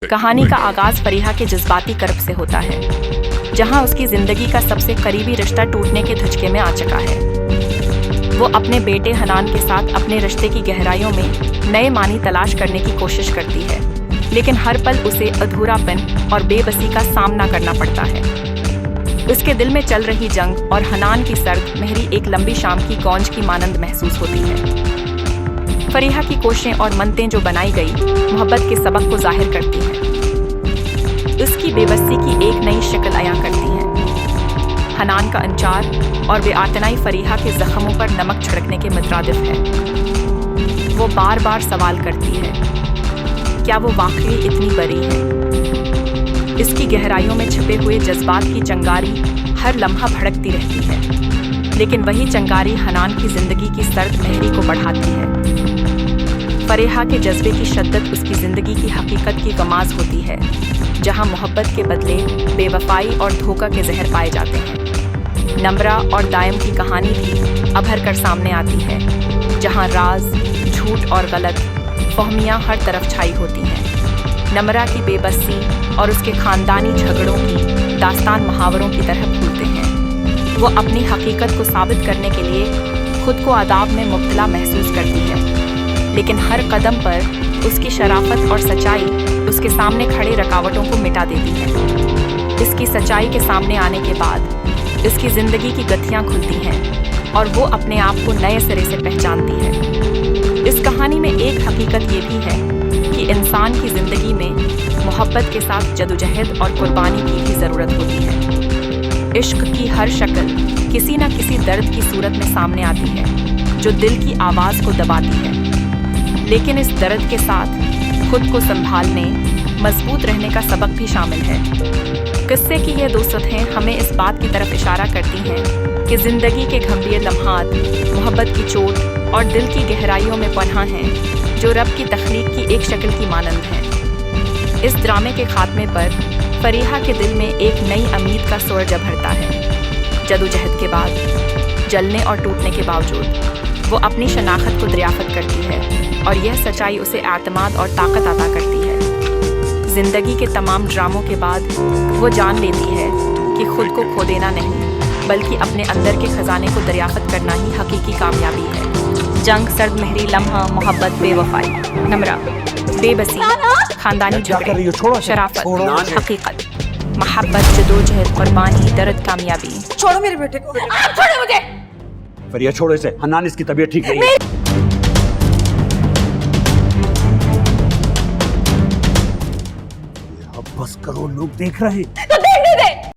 कहानी का आगाज फरीहा के जज्बाती कर्ब से होता है, जहां उसकी जिंदगी का सबसे करीबी रिश्ता टूटने के धचके में आ चुका है। वो अपने बेटे हनान के साथ अपने रिश्ते की गहराइयों में नए मानी तलाश करने की कोशिश करती है, लेकिन हर पल उसे अधूरापन और बेबसी का सामना करना पड़ता है। उसके दिल में चल रही जंग और हनान की सर्द मेहरी एक लंबी शाम की गौंज की मानंद महसूस होती है। फरीहा की कोशिशें और मनतें जो बनाई गई मोहब्बत के सबक को जाहिर करती हैं, उसकी बेबसी की एक नई शक्ल अया करती हैं। हनान का अंचार और बेआतनाई फरीहा के जख्मों पर नमक छिड़कने के मुतरादिफ है। वो बार बार सवाल करती है, क्या वो वाकई इतनी बरी है? इसकी गहराइयों में छिपे हुए जज्बात की चिंगारी हर लम्हा भड़कती रहती है, लेकिन वही चिंगारी हनान की जिंदगी की सर्द मेहरी को बढ़ाती है। फरीहा के जज्बे की शिद्दत उसकी जिंदगी की हकीकत की गमाज होती है, जहां मोहब्बत के बदले बेवफाई और धोखा के जहर पाए जाते हैं। नम्रा और दायम की कहानी भी अभर कर सामने आती है, जहां राज, झूठ और गलत फहमियां हर तरफ छाई होती हैं। नम्रा की बेबसी और उसके खानदानी झगड़ों की दास्तान मुहावरों की तरह भूलते हैं। वो अपनी हकीकत को साबित करने के लिए खुद को अदाब में मुब्तला महसूस करती है, लेकिन हर कदम पर उसकी शराफत और सच्चाई उसके सामने खड़े रुकावटों को मिटा देती है। इसकी सच्चाई के सामने आने के बाद इसकी ज़िंदगी की गतियाँ खुलती हैं और वो अपने आप को नए सिरे से पहचानती है। इस कहानी में एक हकीकत ये भी है कि इंसान की ज़िंदगी में मोहब्बत के साथ जदोजहद और कुर्बानी की भी ज़रूरत होती है। इश्क की हर शक्ल किसी न किसी दर्द की सूरत में सामने आती है, जो दिल की आवाज़ को दबाती है, लेकिन इस दर्द के साथ खुद को संभालने, मजबूत रहने का सबक भी शामिल है। किस्से की ये दो सतहें हमें इस बात की तरफ इशारा करती हैं कि ज़िंदगी के गंभीर लम्हात मोहब्बत की चोट और दिल की गहराइयों में पनाह हैं, जो रब की तख्लीक की एक शक्ल की मानंद है। इस ड्रामे के खात्मे पर फरीहा के दिल में एक नई उम्मीद का सूरज उभरता है। जदोजहद के बाद, जलने और टूटने के बावजूद वो अपनी शनाख्त को दरियाफ्त करती है और यह सच्चाई उसे एतमाद और ताकत अता करती है। जिंदगी के तमाम ड्रामों के बाद वो जान लेती है कि खुद को खो देना नहीं, बल्कि अपने अंदर के खजाने को दरियाफ्त करना ही हकीकी कामयाबी है। जंग, सर्द मेहरी लम्हा, मोहब्बत, बेवफाई, नम्रा, बेबसी, खानदानी झगड़े, शराफत, हकीकत, मोहब्बत, जदोजहद, कुर्बानी, दर्द, कामयाबी। छोड़ो मेरे बेटे को, छोड़ो मुझे। फरिया छोड़ो इसे, हन्नान इसकी तबीयत ठीक नहीं है। अब बस करो, लोग देख रहे हैं।